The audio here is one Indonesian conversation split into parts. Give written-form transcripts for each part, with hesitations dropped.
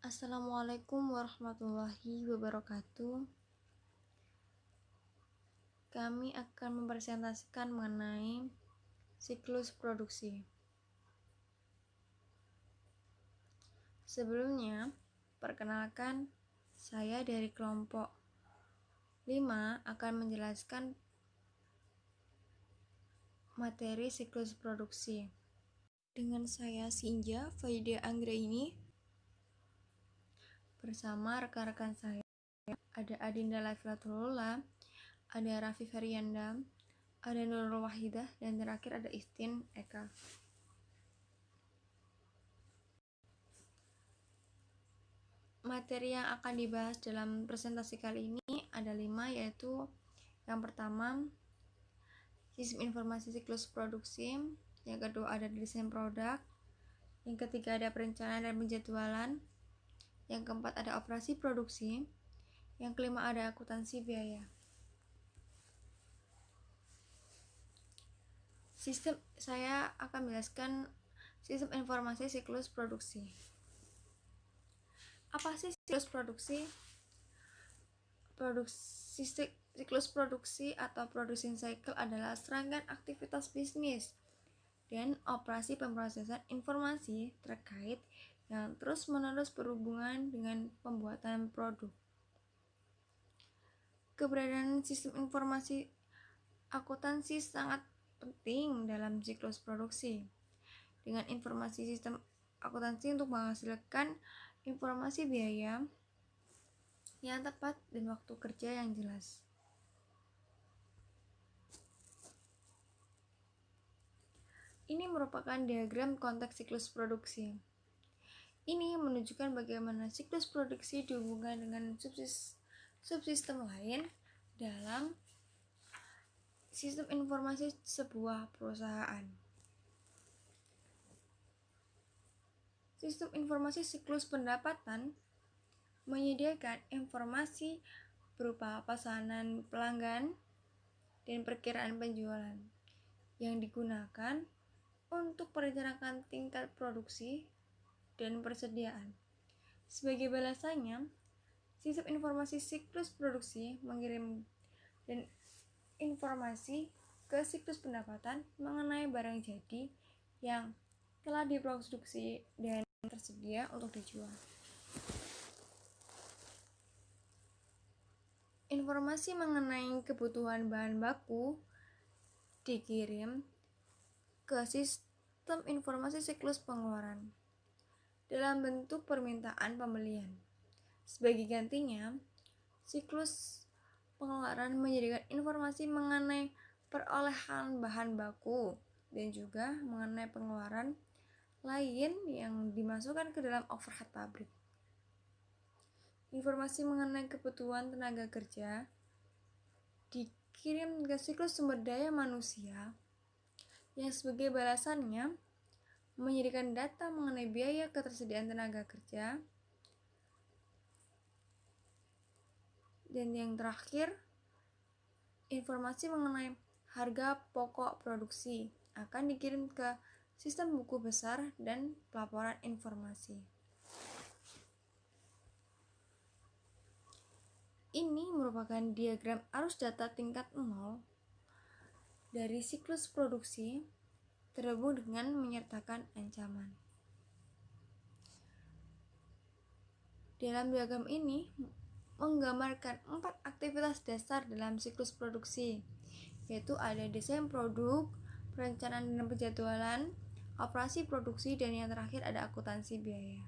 Assalamualaikum warahmatullahi wabarakatuh. Kami akan mempresentasikan mengenai siklus produksi. Sebelumnya, perkenalkan, saya dari kelompok 5 akan menjelaskan materi siklus produksi. Dengan saya Sinja Faida Anggraini bersama rekan-rekan saya ada Adinda Laifilatullah, ada Raffi Feryanda, ada Nurul Wahidah, dan terakhir ada Istin Eka. Materi yang akan dibahas dalam presentasi kali ini ada 5, yaitu yang pertama sistem informasi siklus produksi, yang kedua ada desain produk, yang ketiga ada perencanaan dan penjadwalan, yang keempat ada operasi produksi, yang kelima ada akuntansi biaya. Saya akan menjelaskan sistem informasi siklus produksi. Apa sih siklus produksi? Siklus produksi atau producing cycle adalah serangkaian aktivitas bisnis dan operasi pemrosesan informasi terkait yang terus-menerus berhubungan dengan pembuatan produk. Keberadaan sistem informasi akuntansi sangat penting dalam siklus produksi. Dengan informasi sistem akuntansi untuk menghasilkan informasi biaya yang tepat dan waktu kerja yang jelas. Ini merupakan diagram konteks siklus produksi. Ini menunjukkan bagaimana siklus produksi dihubungkan dengan subsistem lain dalam sistem informasi sebuah perusahaan. Sistem informasi siklus pendapatan menyediakan informasi berupa pesanan pelanggan dan perkiraan penjualan yang digunakan untuk merencanakan tingkat produksi dan persediaan. Sebagai balasannya, sistem informasi siklus produksi mengirim dan informasi ke siklus pendapatan mengenai barang jadi yang telah diproduksi dan tersedia untuk dijual. Informasi mengenai kebutuhan bahan baku dikirim ke sistem informasi siklus pengeluaran dalam bentuk permintaan pembelian. Sebagai gantinya, siklus pengeluaran menyediakan informasi mengenai perolehan bahan baku dan juga mengenai pengeluaran lain yang dimasukkan ke dalam overhead pabrik. Informasi mengenai kebutuhan tenaga kerja dikirim ke siklus sumber daya manusia yang sebagai balasannya menyediakan data mengenai biaya ketersediaan tenaga kerja. Dan yang terakhir, informasi mengenai harga pokok produksi akan dikirim ke sistem buku besar dan pelaporan informasi. Ini merupakan diagram arus data tingkat 0 dari siklus produksi terhubung dengan menyertakan ancaman. Dalam diagram ini menggambarkan 4 aktivitas dasar dalam siklus produksi, yaitu ada desain produk, perencanaan dan penjadwalan, operasi produksi, dan yang terakhir ada akuntansi biaya.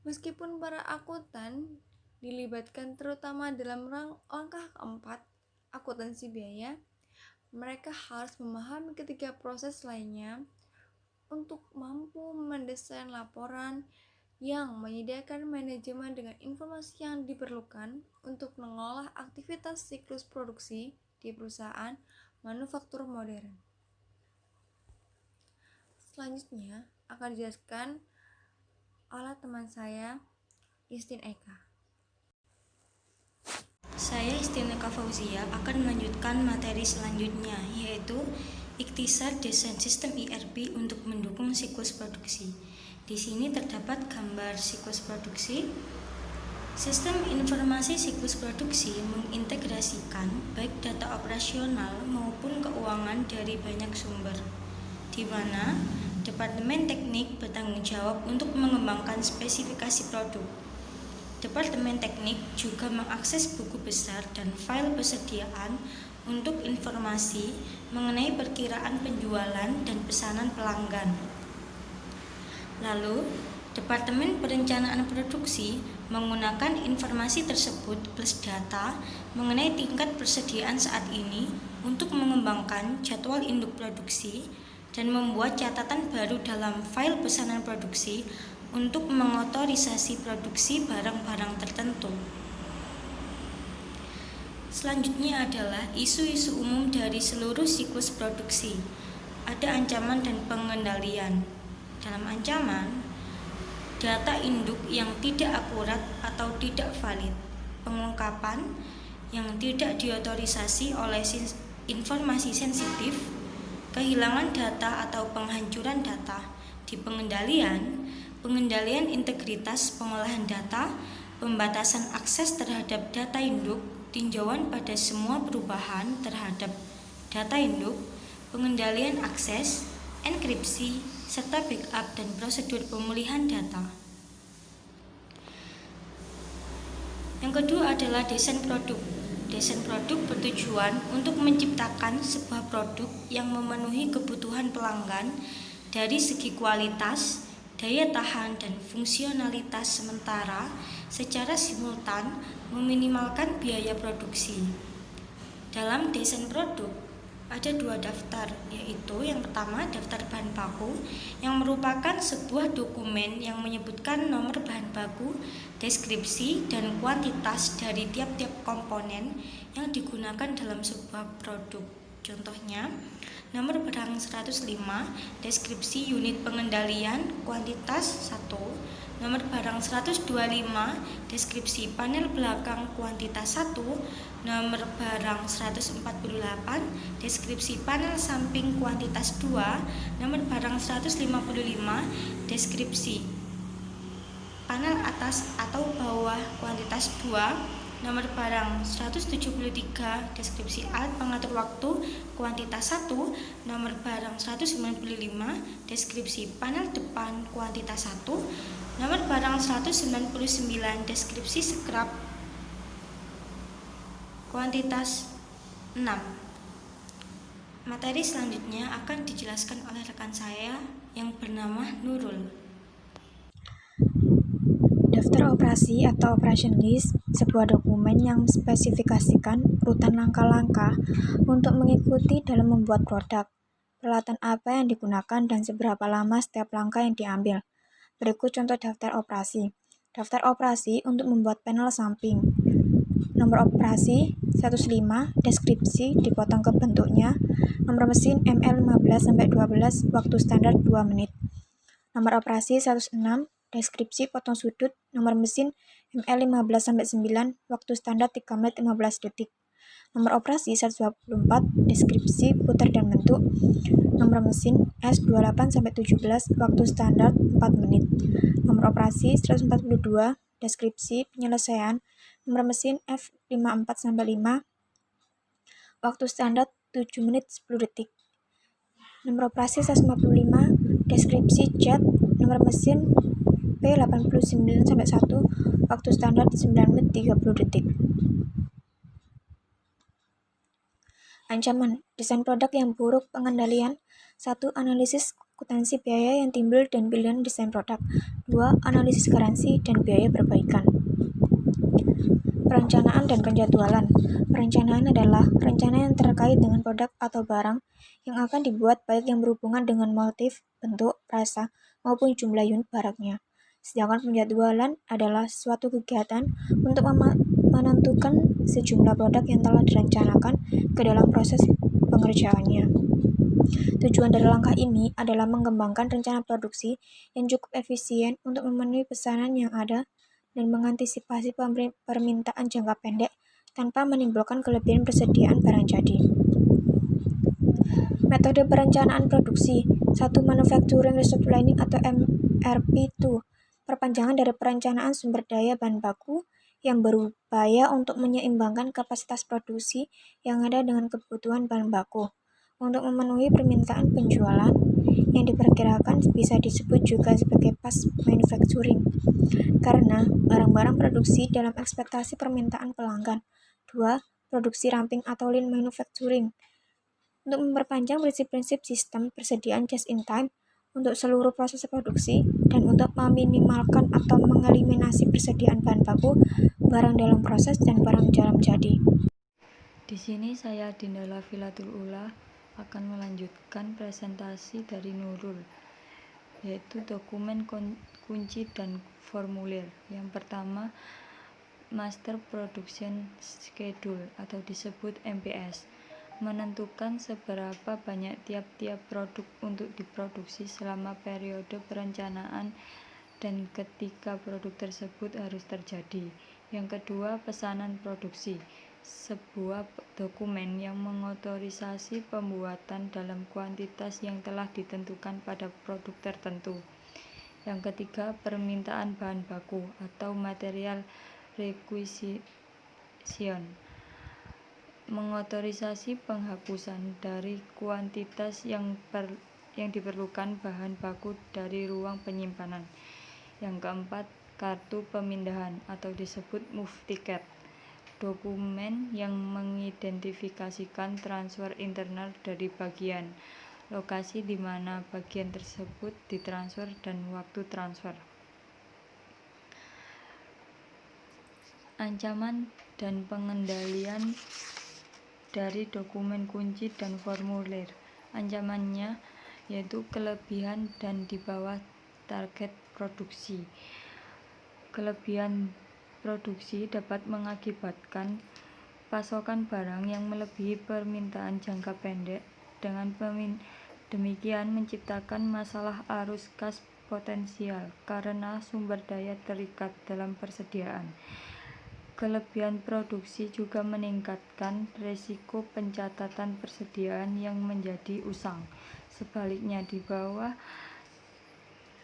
Meskipun para akuntan dilibatkan terutama dalam langkah keempat, akuntansi biaya, mereka harus memahami ketiga proses lainnya untuk mampu mendesain laporan yang menyediakan manajemen dengan informasi yang diperlukan untuk mengolah aktivitas siklus produksi di perusahaan manufaktur modern. Selanjutnya akan dijelaskan oleh teman saya, Istin Eka. Saya Istin Eka Fauzia akan melanjutkan materi selanjutnya, yaitu ikhtisar desain sistem ERP untuk mendukung siklus produksi. Di sini terdapat gambar siklus produksi. Sistem informasi siklus produksi mengintegrasikan baik data operasional maupun keuangan dari banyak sumber, di mana Departemen Teknik bertanggung jawab untuk mengembangkan spesifikasi produk. Departemen Teknik juga mengakses buku besar dan file persediaan untuk informasi mengenai perkiraan penjualan dan pesanan pelanggan. Lalu, Departemen Perencanaan Produksi menggunakan informasi tersebut plus data mengenai tingkat persediaan saat ini untuk mengembangkan jadwal induk produksi dan membuat catatan baru dalam file pesanan produksi untuk mengotorisasi produksi barang-barang tertentu. Selanjutnya adalah isu-isu umum dari seluruh siklus produksi. Ada ancaman dan pengendalian. Dalam ancaman, data induk yang tidak akurat atau tidak valid, pengungkapan yang tidak diotorisasi oleh informasi sensitif, kehilangan data atau penghancuran data. Di pengendalian integritas pengolahan data, pembatasan akses terhadap data induk, tinjauan pada semua perubahan terhadap data induk, pengendalian akses, enkripsi, serta backup dan prosedur pemulihan data. Yang kedua adalah desain produk. Desain produk bertujuan untuk menciptakan sebuah produk yang memenuhi kebutuhan pelanggan dari segi kualitas, daya tahan, dan fungsionalitas sementara secara simultan meminimalkan biaya produksi. Dalam desain produk, ada dua daftar, yaitu yang pertama daftar bahan baku yang merupakan sebuah dokumen yang menyebutkan nomor bahan baku, deskripsi, dan kuantitas dari tiap-tiap komponen yang digunakan dalam sebuah produk. Contohnya, nomor barang 105, deskripsi unit pengendalian, kuantitas 1, nomor barang 125, deskripsi panel belakang, kuantitas 1, nomor barang 148, deskripsi panel samping, kuantitas 2, nomor barang 155, deskripsi panel atas atau bawah, kuantitas 2, nomor barang 173, deskripsi alat pengatur waktu, kuantitas 1, nomor barang 195, deskripsi panel depan, kuantitas 1, nomor barang 199, deskripsi scrap, kuantitas 6. Materi selanjutnya akan dijelaskan oleh rekan saya yang bernama Nurul. Daftar operasi atau operation list, sebuah dokumen yang spesifikasikan urutan langkah-langkah untuk mengikuti dalam membuat produk, peralatan apa yang digunakan, dan seberapa lama setiap langkah yang diambil. Berikut contoh daftar operasi. Daftar operasi untuk membuat panel samping. Nomor operasi 105, deskripsi dipotong ke bentuknya, nomor mesin ML15-12, waktu standar 2 menit. Nomor operasi 106, deskripsi potong sudut, nomor mesin ML15-9, waktu standar 3 menit 15 detik. Nomor operasi 124, deskripsi putar dan bentuk, nomor mesin S28-17, waktu standar 4 menit. Nomor operasi 142, deskripsi penyelesaian, nomor mesin F54-5, waktu standar 7 menit 10 detik. Nomor operasi 155, deskripsi cat, nomor mesin P89-1, waktu standar 9 menit 30 detik. Ancaman desain produk yang buruk, pengendalian. 1. Analisis akuntansi biaya yang timbul dan pilihan desain produk. 2. Analisis garansi dan biaya perbaikan. Perencanaan dan penjadwalan. Perencanaan adalah rencana yang terkait dengan produk atau barang yang akan dibuat, baik yang berhubungan dengan motif, bentuk, rasa, maupun jumlah unit barangnya. Sedangkan penjadwalan adalah suatu kegiatan untuk menentukan sejumlah produk yang telah direncanakan ke dalam proses pengerjaannya. Tujuan dari langkah ini adalah mengembangkan rencana produksi yang cukup efisien untuk memenuhi pesanan yang ada dan mengantisipasi permintaan jangka pendek tanpa menimbulkan kelebihan persediaan barang jadi. Metode perencanaan produksi. 1. Manufacturing Resource Planning atau PRP2, perpanjangan dari perencanaan sumber daya bahan baku yang berupaya untuk menyeimbangkan kapasitas produksi yang ada dengan kebutuhan bahan baku untuk memenuhi permintaan penjualan yang diperkirakan bisa disebut juga sebagai fast manufacturing karena barang-barang produksi dalam ekspektasi permintaan pelanggan. 2. Produksi ramping atau lean manufacturing untuk memperpanjang prinsip-prinsip sistem persediaan just in time untuk seluruh proses produksi dan untuk meminimalkan atau mengeliminasi persediaan bahan baku, barang dalam proses dan barang dalam jadi. Di sini saya Dinda Lafilatul Ula akan melanjutkan presentasi dari Nurul, yaitu dokumen kunci dan formulir. Yang pertama, Master Production Schedule atau disebut MPS, menentukan seberapa banyak tiap-tiap produk untuk diproduksi selama periode perencanaan dan ketika produk tersebut harus terjadi. Yang kedua, pesanan produksi, sebuah dokumen yang mengotorisasi pembuatan dalam kuantitas yang telah ditentukan pada produk tertentu. Yang ketiga, permintaan bahan baku atau material requisition, mengotorisasi penghapusan dari kuantitas yang diperlukan bahan baku dari ruang penyimpanan. Yang keempat, kartu pemindahan atau disebut move ticket, dokumen yang mengidentifikasikan transfer internal dari bagian, lokasi di mana bagian tersebut ditransfer dan waktu transfer. Ancaman dan pengendalian dari dokumen kunci dan formulir. Ancamannya yaitu kelebihan dan di bawah target produksi. Kelebihan produksi dapat mengakibatkan pasokan barang yang melebihi permintaan jangka pendek. Dengan demikian menciptakan masalah arus kas potensial karena sumber daya terikat dalam persediaan. Kelebihan produksi juga meningkatkan risiko pencatatan persediaan yang menjadi usang. Sebaliknya, di bawah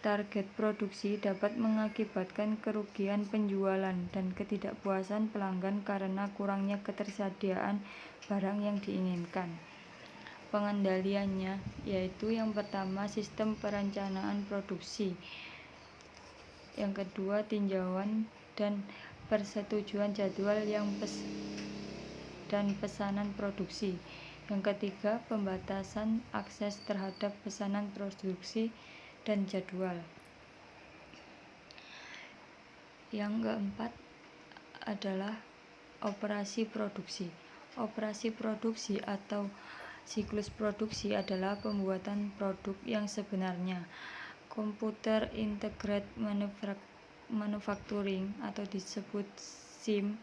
target produksi dapat mengakibatkan kerugian penjualan dan ketidakpuasan pelanggan karena kurangnya ketersediaan barang yang diinginkan. Pengendaliannya yaitu yang pertama, sistem perencanaan produksi. Yang kedua, tinjauan dan persetujuan jadwal dan pesanan produksi. Yang ketiga, pembatasan akses terhadap pesanan produksi dan jadwal. Yang keempat adalah operasi produksi. Operasi produksi atau siklus produksi adalah pembuatan produk yang sebenarnya. Computer Integrated Manufacturing atau disebut CIM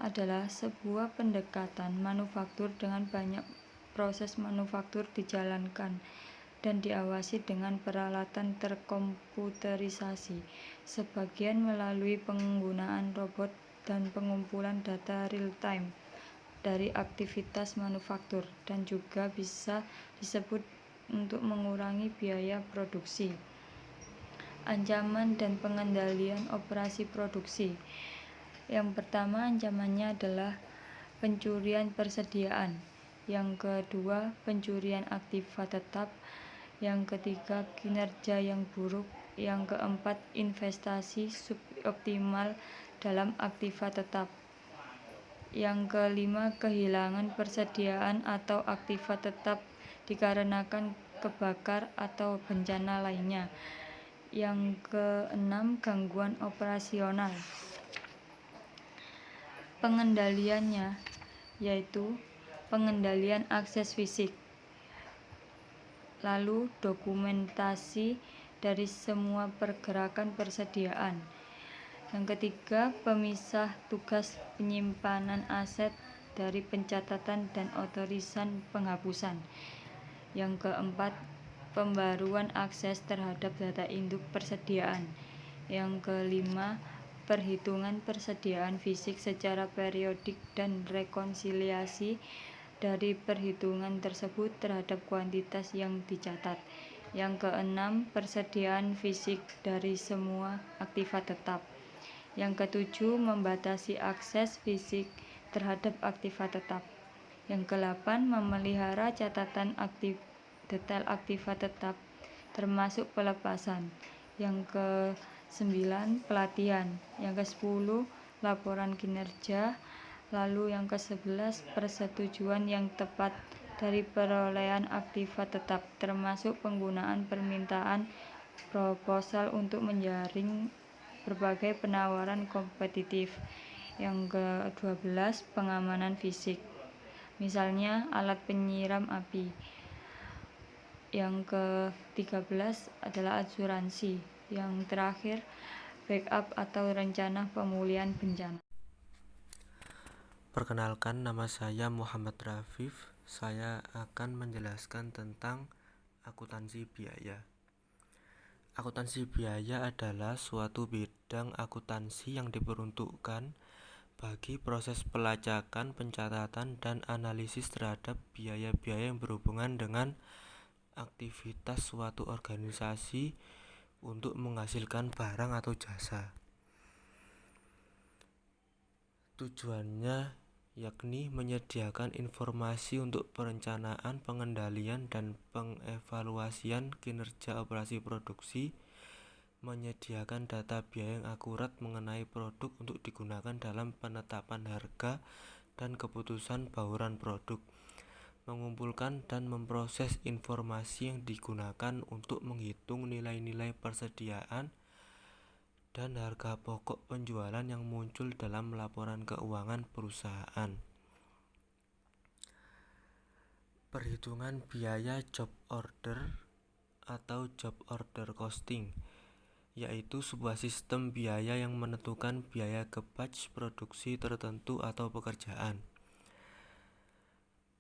adalah sebuah pendekatan manufaktur dengan banyak proses manufaktur dijalankan dan diawasi dengan peralatan terkomputerisasi, sebagian melalui penggunaan robot dan pengumpulan data real time dari aktivitas manufaktur, dan juga bisa disebut untuk mengurangi biaya produksi. Ancaman dan pengendalian operasi produksi. Yang pertama, ancamannya adalah pencurian persediaan. Yang kedua, pencurian aktiva tetap. Yang ketiga, kinerja yang buruk. Yang keempat, investasi suboptimal dalam aktiva tetap. Yang kelima, kehilangan persediaan atau aktiva tetap dikarenakan kebakar atau bencana lainnya. Yang keenam, gangguan operasional. Pengendaliannya yaitu pengendalian akses fisik, lalu dokumentasi dari semua pergerakan persediaan. Yang ketiga, pemisah tugas penyimpanan aset dari pencatatan dan otorisan penghapusan. Yang keempat, pembaruan akses terhadap data induk persediaan. Yang kelima, perhitungan persediaan fisik secara periodik dan rekonsiliasi dari perhitungan tersebut terhadap kuantitas yang dicatat. Yang keenam, persediaan fisik dari semua aktiva tetap. Yang ketujuh, membatasi akses fisik terhadap aktiva tetap. Yang kedelapan, memelihara catatan detail aktiva tetap termasuk pelepasan. Yang ke-9, pelatihan. Yang ke-10, laporan kinerja. Lalu yang ke-11, persetujuan yang tepat dari perolehan aktiva tetap, termasuk penggunaan permintaan proposal untuk menjaring berbagai penawaran kompetitif. Yang ke-12, pengamanan fisik, misalnya alat penyiram api. Yang ke-13 adalah asuransi. Yang terakhir, backup atau rencana pemulihan bencana. Perkenalkan, nama saya Muhammad Rafif. Saya akan menjelaskan tentang akuntansi biaya. Akuntansi biaya adalah suatu bidang akuntansi yang diperuntukkan bagi proses pelacakan, pencatatan, dan analisis terhadap biaya-biaya yang berhubungan dengan aktivitas suatu organisasi untuk menghasilkan barang atau jasa. Tujuannya yakni menyediakan informasi untuk perencanaan, pengendalian, dan pengevaluasian kinerja operasi produksi, menyediakan data biaya yang akurat mengenai produk untuk digunakan dalam penetapan harga dan keputusan bauran produk, mengumpulkan dan memproses informasi yang digunakan untuk menghitung nilai-nilai persediaan dan harga pokok penjualan yang muncul dalam laporan keuangan perusahaan. Perhitungan biaya job order atau job order costing, yaitu sebuah sistem biaya yang menentukan biaya ke batch produksi tertentu atau pekerjaan.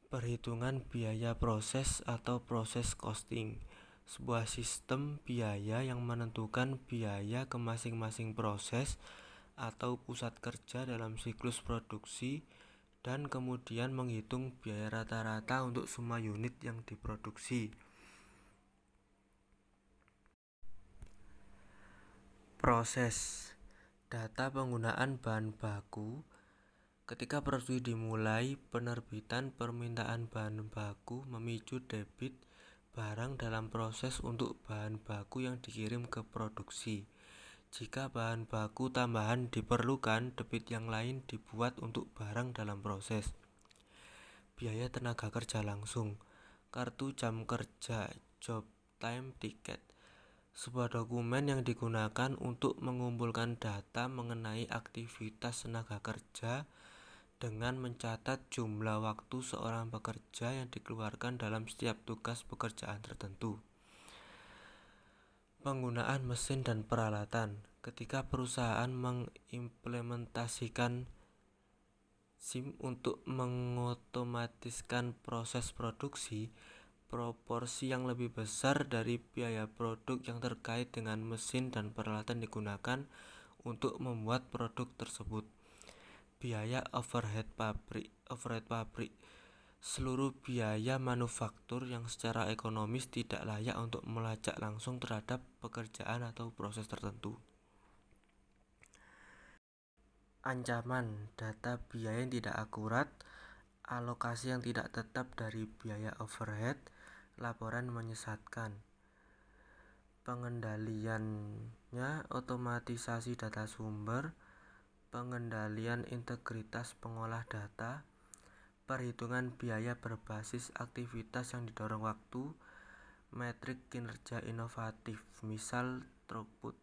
Perhitungan biaya proses atau proses costing, sebuah sistem biaya yang menentukan biaya ke masing-masing proses atau pusat kerja dalam siklus produksi dan kemudian menghitung biaya rata-rata untuk semua unit yang diproduksi. Proses data penggunaan bahan baku. Ketika produksi dimulai, penerbitan permintaan bahan baku memicu debit barang dalam proses untuk bahan baku yang dikirim ke produksi. Jika bahan baku tambahan diperlukan, debit yang lain dibuat untuk barang dalam proses. Biaya tenaga kerja langsung. Kartu jam kerja, job time ticket, sebuah dokumen yang digunakan untuk mengumpulkan data mengenai aktivitas tenaga kerja dengan mencatat jumlah waktu seorang pekerja yang dikeluarkan dalam setiap tugas pekerjaan tertentu. Penggunaan mesin dan peralatan. Ketika perusahaan mengimplementasikan SIM untuk mengotomatiskan proses produksi, proporsi yang lebih besar dari biaya produk yang terkait dengan mesin dan peralatan digunakan untuk membuat produk tersebut. Biaya overhead pabrik, seluruh biaya manufaktur yang secara ekonomis tidak layak untuk melacak langsung terhadap pekerjaan atau proses tertentu. Ancaman data biaya yang tidak akurat, alokasi yang tidak tetap dari biaya overhead, laporan menyesatkan. Pengendaliannya otomatisasi data sumber, pengendalian integritas pengolah data, perhitungan biaya berbasis aktivitas yang didorong waktu, metrik kinerja inovatif, misal throughput.